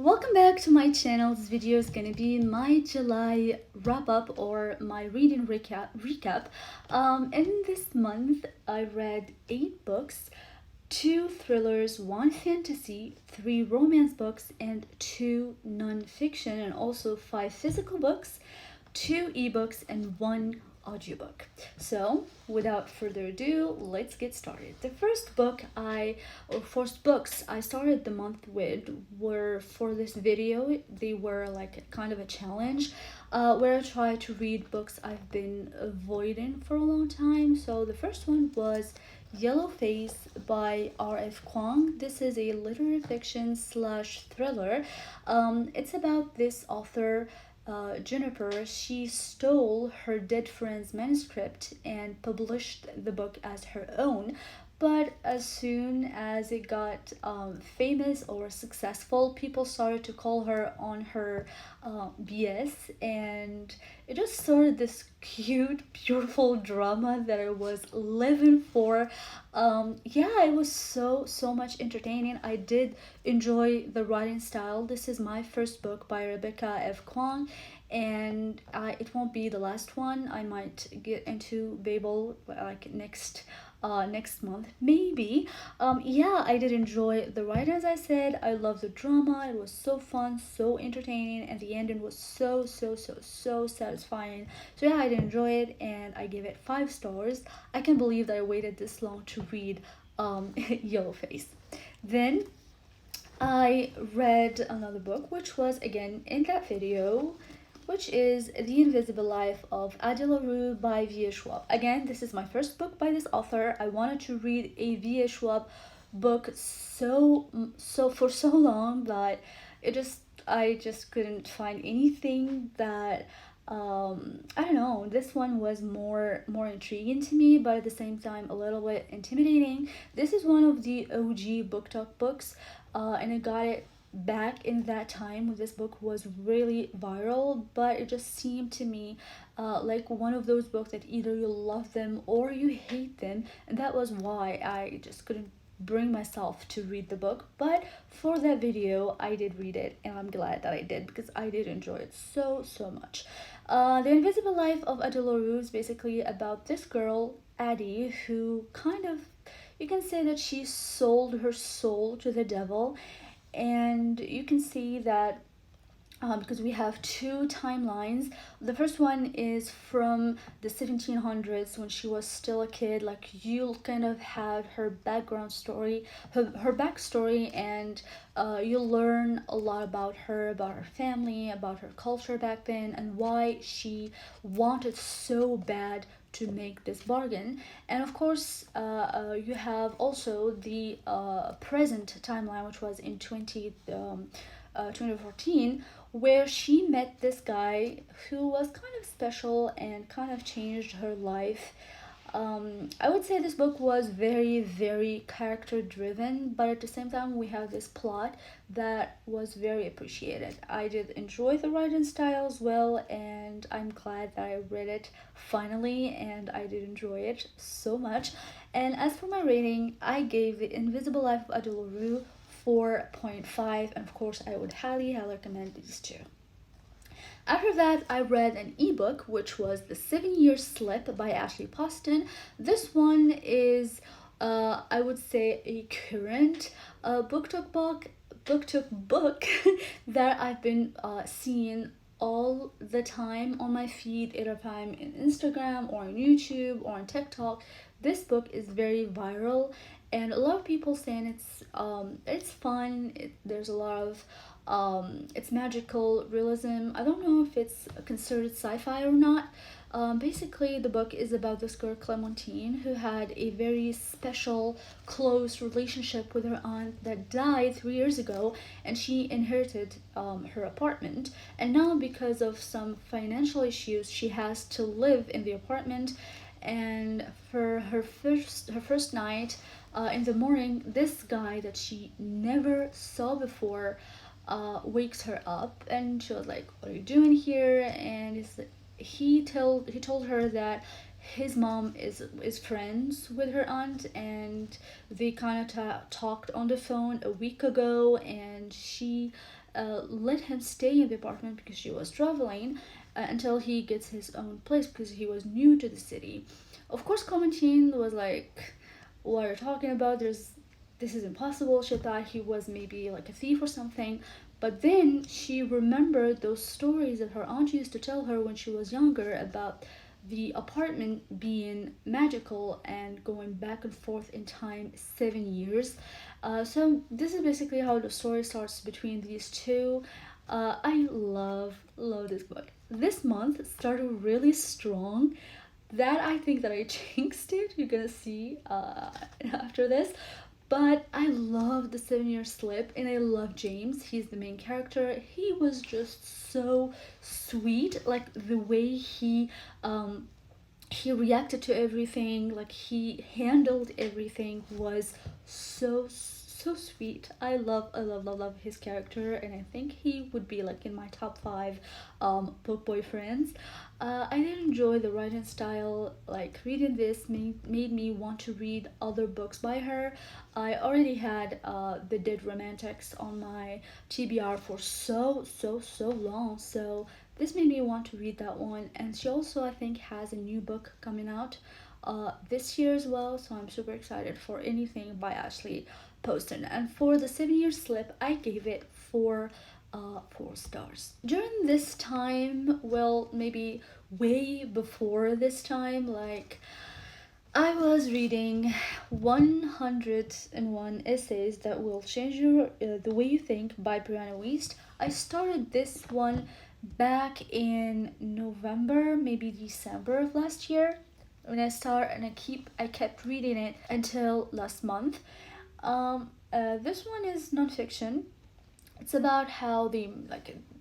Welcome back to my channel. This video is gonna be my July wrap up or my reading recap. In this month, I read 8 books, 2 thrillers, 1 fantasy, 3 romance books, and 2 non-fiction, and also 5 physical books, 2 ebooks, and 1 audiobook. So without further ado, let's get started. The first books I started the month with were, for this video, they were like kind of a challenge where I tried to read books I've been avoiding for a long time. So the first one was Yellow Face by R.F. Kuang. This is a literary fiction slash thriller. It's about this author, Juniper. She stole her dead friend's manuscript and published the book as her own. But as soon as it got famous or successful, people started to call her on her BS, and it just started this cute, beautiful drama that I was living for. Yeah, it was so much entertaining. I did enjoy the writing style. This is my first book by Rebecca F. Kuang, and it won't be the last one. I might get into Babel like next month maybe. Yeah, I did enjoy the write. As I said, I love the drama. It was so fun, so entertaining, and the ending was so satisfying. So yeah, I did enjoy it, and I gave it 5 stars. I can't believe that I waited this long to read Yellow Face. Then I read another book, which was again in that video, which is The Invisible Life of Addie LaRue by V.A. Schwab. Again, this is my first book by this author. I wanted to read a V.A. Schwab book for so long that I just couldn't find anything that I don't know. This one was more intriguing to me, but at the same time a little bit intimidating. This is one of the OG Book Talk books, and I got it back in that time when this book was really viral, but it just seemed to me like one of those books that either you love them or you hate them, and that was why I just couldn't bring myself to read the book. But for that video I did read it, and I'm glad that I did because I did enjoy it so much. The Invisible Life of Addie LaRue is basically about this girl Addie, who kind of, you can say that she sold her soul to the devil. And you can see that because we have 2 timelines. The first one is from the 1700s when she was still a kid. Like, you'll kind of have her background story, her backstory, and you'll learn a lot about her family, about her culture back then, and why she wanted so bad to make this bargain. And of course, you have also the present timeline, which was in 2014, where she met this guy who was kind of special and kind of changed her life. I would say this book was very character driven, but at the same time we have this plot that was very appreciated. I did enjoy the writing style as well, and I'm glad that I read it finally, and I did enjoy it so much. And as for my rating, I gave The Invisible Life of Addie LaRue 4.5, and of course I would highly recommend these 2. After that, I read an ebook, which was The 7-Year Slip by Ashley Poston. This one is, I would say, a current book book that I've been seeing all the time on my feed, either if I'm in Instagram or on YouTube or on TikTok. This book is very viral, and a lot of people saying it's fun. There's a lot of it's magical realism. I don't know if it's considered sci-fi or not. Basically, the book is about this girl Clementine, who had a very special, close relationship with her aunt that died 3 years ago, and she inherited her apartment. And now, because of some financial issues, she has to live in the apartment. And for her first night, in the morning, this guy that she never saw before wakes her up, and she was like, "What are you doing here?" And he told her that his mom is friends with her aunt, and they kind of talked on the phone a week ago, and she let him stay in the apartment because she was traveling until he gets his own place because he was new to the city. Of course, Clementine was like, "What are you talking about? This is impossible." She thought he was maybe like a thief or something. But then she remembered those stories that her aunt used to tell her when she was younger about the apartment being magical and going back and forth in time 7 years. So this is basically how the story starts between these two. I love this book. This month started really strong. That I think that I jinxed it. You're gonna see after this. But I love the 7 Year Slip and I love James. He's the main character. He was just so sweet. Like the way he reacted to everything, like he handled everything was so sweet. I love his character, and I think he would be like in my top five book boyfriends. I did enjoy the writing style. Like reading this made me want to read other books by her. I already had The Dead Romantics on my TBR for so long, so this made me want to read that one. And she also, I think, has a new book coming out this year as well, so I'm super excited for anything by Ashley Poston. And for the 7 Year Slip, I gave it 4 stars. During this time, well, maybe way before this time, like I was reading 101 Essays That Will Change the Way You Think by Brianna Wiest. I started this one back in November, maybe December of last year when I started, and I kept reading it until last month. This one is nonfiction. It's about how the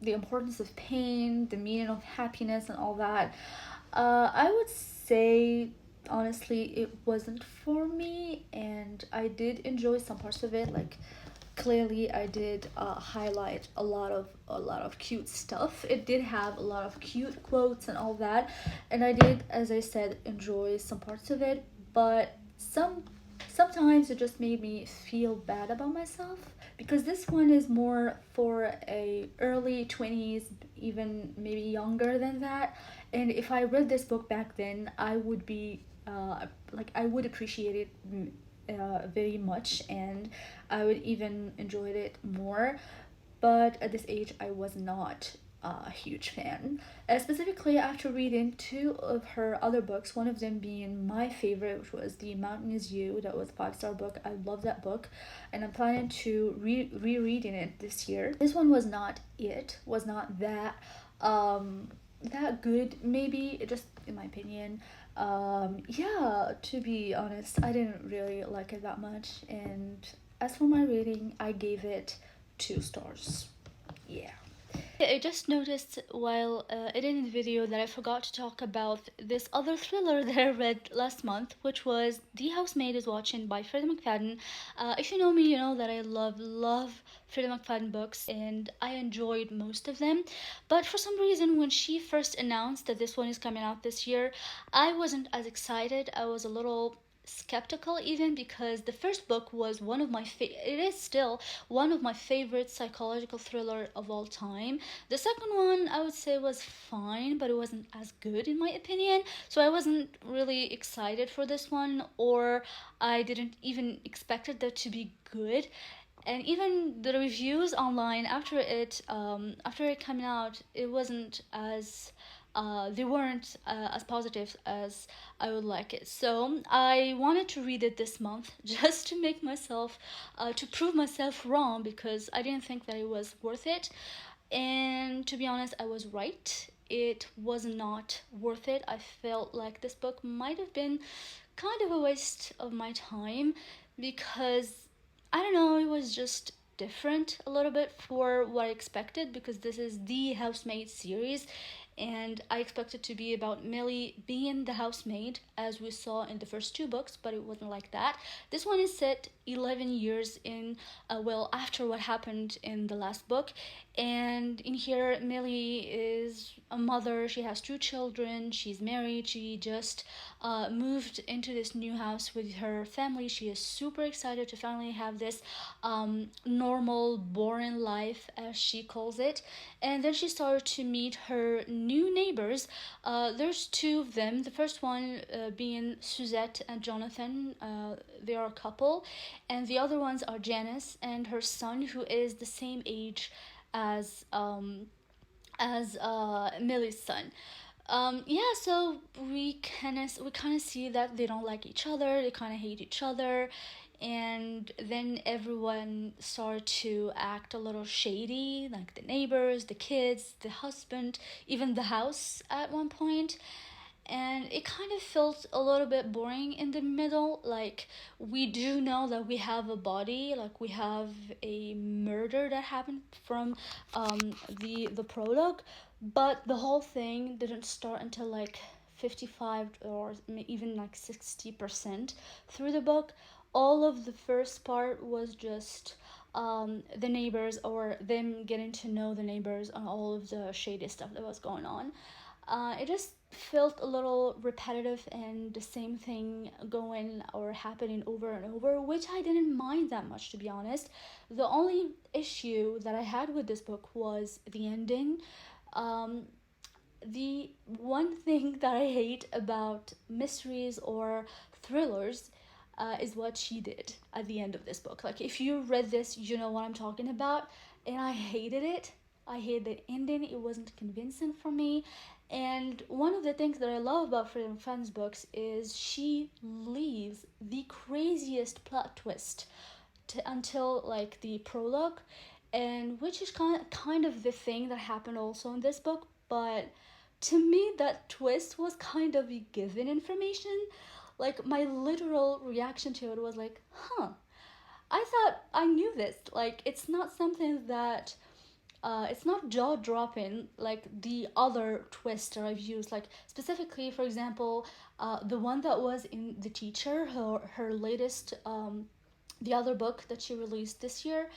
importance of pain, the meaning of happiness, and all that. I would say honestly it wasn't for me, and I did enjoy some parts of it. Like clearly I did highlight a lot of cute stuff. It did have a lot of cute quotes and all that, and I did, as I said, enjoy some parts of it. But sometimes it just made me feel bad about myself because this one is more for a early 20s, even maybe younger than that. And if I read this book back then, I would be I would appreciate it very much, and I would even enjoy it more. But at this age, I was not a huge fan. Specifically, after reading two of her other books, one of them being my favorite, which was The Mountain Is You. That was a 5 star book. I love that book, and I'm planning to rereading it this year. This one was not that good, maybe, just in my opinion. Yeah, to be honest, I didn't really like it that much, and as for my rating, I gave it 2 stars. Yeah. I just noticed while editing the video that I forgot to talk about this other thriller that I read last month, which was The Housemaid is Watching by Freddie McFadden. If you know me, you know that I love Freddie McFadden books, and I enjoyed most of them. But for some reason, when she first announced that this one is coming out this year, I wasn't as excited. I was a little skeptical, even because the first book was it is still one of my favorite psychological thriller of all time. The second one, I would say, was fine, but it wasn't as good in my opinion, so I wasn't really excited for this one, or I didn't even expect it to be good. And even the reviews online after it coming out, it wasn't as they weren't as positive as I would like it. So I wanted to read it this month just to make myself, to prove myself wrong, because I didn't think that it was worth it. And to be honest, I was right. It was not worth it. I felt like this book might have been kind of a waste of my time because I don't know, it was just different a little bit for what I expected, because this is the Housemaid series, and I expected to be about Millie being the housemaid as we saw in the first two books, but it wasn't like that. This one is set 11 years in, after what happened in the last book, and in here Millie is a mother. She has 2 children, she's married, she just moved into this new house with her family. She is super excited to finally have this normal, boring life, as she calls it. And then she started to meet her new neighbors. There's two of them. The first one being Suzette and Jonathan. They are a couple. And the other ones are Janice and her son, who is the same age as Millie's son. Yeah, so we kind of see that they don't like each other. They kind of hate each other, and then everyone started to act a little shady, like the neighbors, the kids, the husband, even the house at one point. And it kind of felt a little bit boring in the middle. Like, we do know that we have a body, like we have a murder that happened from the prologue, but the whole thing didn't start until like 55 or even like 60% through the book. All of the first part was just the neighbors, or them getting to know the neighbors, and all of the shady stuff that was going on. It just felt a little repetitive, and the same thing going or happening over and over, which I didn't mind that much, to be honest. The only issue that I had with this book was the ending. Um, the one thing that I hate about mysteries or thrillers is what she did at the end of this book. Like, if you read this, you know what I'm talking about, and I hated it. I hated the ending. It wasn't convincing for me. And one of the things that I love about Freedom Fan's books is she leaves the craziest plot twist until like the prologue, and which is kind of the thing that happened also in this book. But to me, that twist was kind of a given information. Like, my literal reaction to it was like, huh, I thought I knew this. Like, it's not something that it's not jaw dropping like the other twists that I've used. Like, specifically, for example, the one that was in The Teacher, her latest, the other book that she released this year.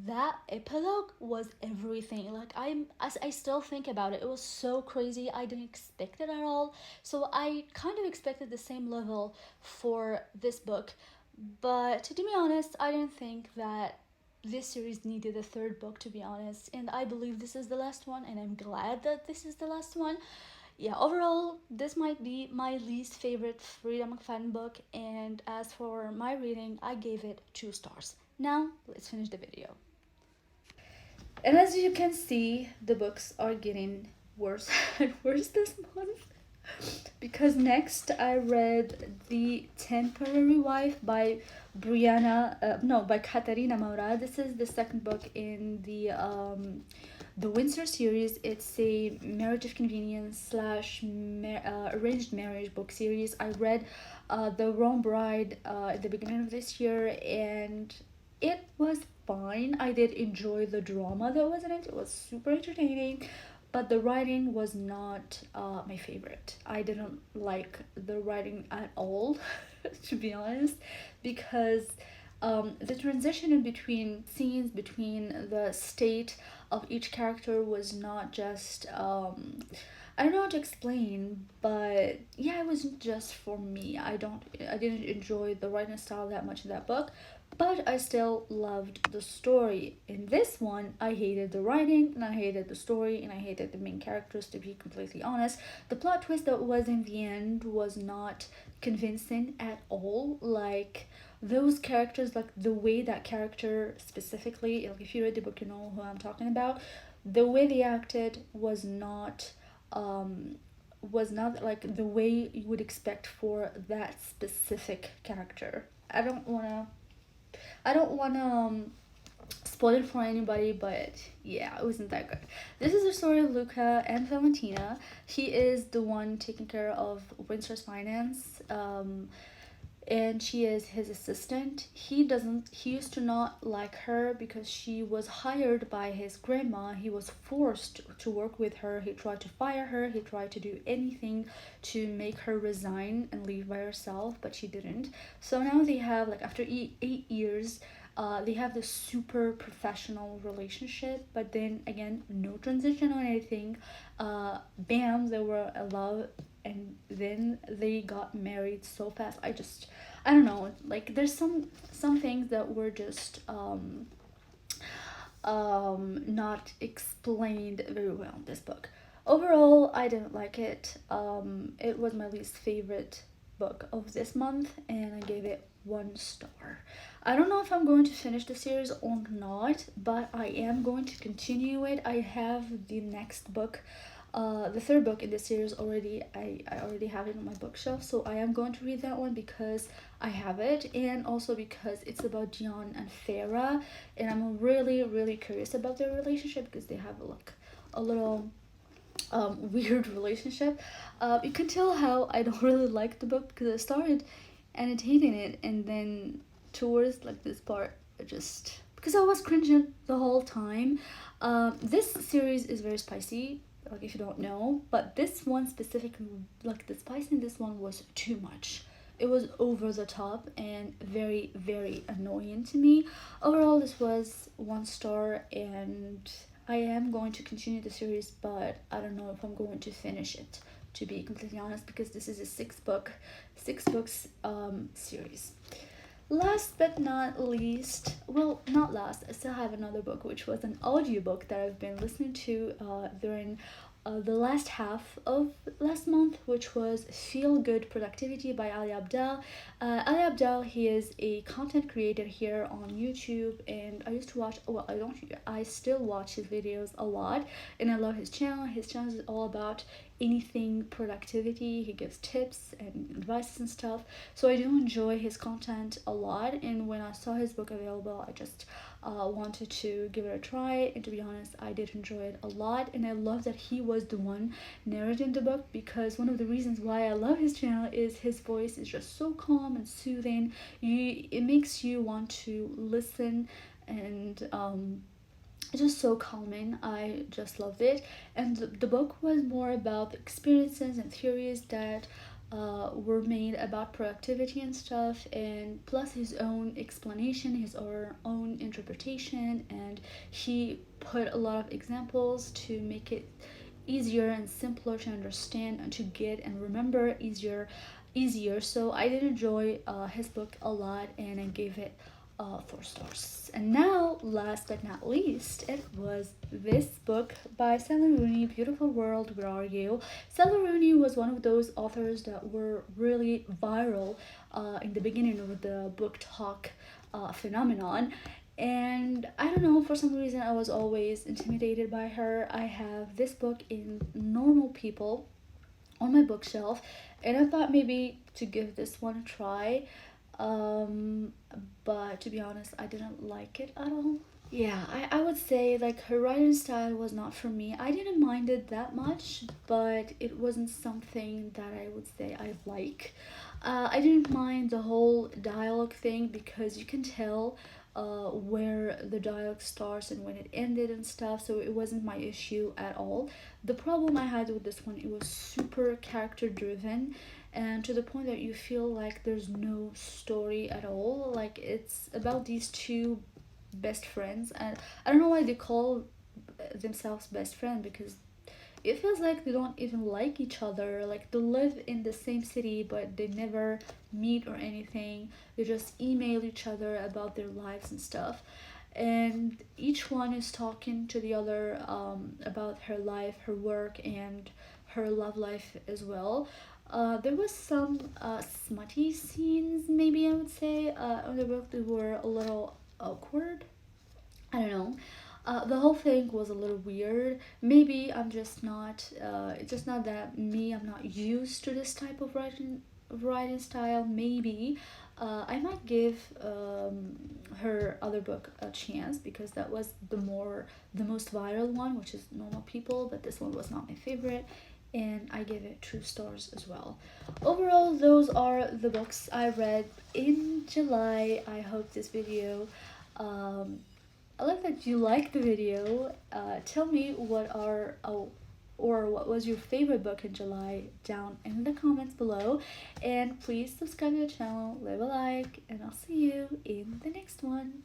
That epilogue was everything. Like, as I still think about it, it was so crazy. I didn't expect it at all. So I kind of expected the same level for this book. But to be honest, I didn't think that this series needed a third book, to be honest. And I believe this is the last one, and I'm glad that this is the last one. Yeah, overall, this might be my least favorite Frida McFadden book. And as for my rating, I gave it 2 stars. Now, let's finish the video. And as you can see, the books are getting worse and worse this month. Because next I read The Temporary Wife by by Caterina Maura. This is the second book in the Windsor series. It's a marriage of convenience slash arranged marriage book series. I read The Wrong Bride at the beginning of this year, and it was fine. I did enjoy the drama that was in it. It was super entertaining, but the writing was not my favorite. I didn't like the writing at all, to be honest, because the transition in between scenes, between the state of each character, was not just I don't know how to explain, but yeah, it wasn't just for me. I didn't enjoy the writing style that much in that book, but I still loved the story. In this one, I hated the writing, and I hated the story, and I hated the main characters, to be completely honest. The plot twist that was in the end was not convincing at all. Like, those characters, like the way that character specifically, like if you read the book, you know who I'm talking about. The way they acted was not like the way you would expect for that specific character. I don't want to spoil it for anybody, but yeah, it wasn't that good. This is the story of Luca and Valentina. He is the one taking care of Windsor's finance, and she is his assistant. He used to not like her because she was hired by his grandma. He was forced to work with her. He tried to fire her. He tried to do anything to make her resign and leave by herself, but she didn't. So now they have, like, after 8 years, They have this super professional relationship, but then again, no transition or anything. Bam, they were in love, and then they got married so fast. I don't know. Like there's some things that were just not explained very well in this book. Overall, I didn't like it. It was my least favorite book of this month, and I gave it 1 star. I don't know if I'm going to finish the series or not, but I am going to continue it. I have the next book, the third book in the series already. I already have it on my bookshelf, so I am going to read that one because I have it, and also because it's about Dion and Farah, and I'm really really curious about their relationship because they have like a little weird relationship. You can tell how I don't really like the book because I started annotating it, and then towards like this part, I just because I was cringing the whole time. This series is very spicy, like if you don't know, but this one specifically, like the spice in this one was too much. It was over the top and very very annoying to me. Overall, this was 1 star, and I am going to continue the series, but I don't know if I'm going to finish it, to be completely honest, because this is a six books series. Last but not least, well, not last, I still have another book, which was an audiobook that I've been listening to during the last half of last month, which was Feel Good Productivity by Ali Abdal. Ali Abdal, he is a content creator here on YouTube, and I used to watch, well, I still watch his videos a lot, and I love his channel. His channel is all about anything productivity. He gives tips and advice and stuff, so I do enjoy his content a lot, and when I saw his book available, I just wanted to give it a try, and to be honest, I did enjoy it a lot, and I love that he was the one narrating the book, because one of the reasons why I love his channel is his voice is just so calm and soothing. It makes you want to listen, and it's just so calming. I just loved it, and the book was more about the experiences and theories that were made about productivity and stuff, and plus his own explanation, his own interpretation, and he put a lot of examples to make it easier and simpler to understand and to get and remember easier. So I did enjoy his book a lot, and I gave it 4 stars. And now, last but not least, it was this book by Sally Rooney, Beautiful World, Where Are You? Sally Rooney was one of those authors that were really viral in the beginning of the book talk phenomenon. And I don't know, for some reason, I was always intimidated by her. I have this book in Normal People on my bookshelf, and I thought maybe to give this one a try. Um, but to be honest, I didn't like it at all. Yeah, I would say like her writing style was not for me. I didn't mind it that much, but it wasn't something that I would say I like. I didn't mind the whole dialogue thing because you can tell where the dialogue starts and when it ended and stuff, so it wasn't my issue at all. The problem I had with this one, it was super character driven, and to the point that you feel like there's no story at all. Like it's about these two best friends, and I don't know why they call themselves best friend, because it feels like they don't even like each other. Like they live in the same city but they never meet or anything. They just email each other about their lives and stuff, and each one is talking to the other about her life, her work, and her love life as well. There was some smutty scenes, maybe I would say, on the book that were a little awkward. I don't know. The whole thing was a little weird. Maybe I'm just not. It's just not that me. I'm not used to this type of writing style. Maybe I might give her other book a chance, because that was the most viral one, which is Normal People. But this one was not my favorite, and I give it 2 stars as well. Overall, those are the books I read in July. I hope this video I like that you like the video. Tell me what was your favorite book in July down in the comments below. And please subscribe to the channel, leave a like, and I'll see you in the next one.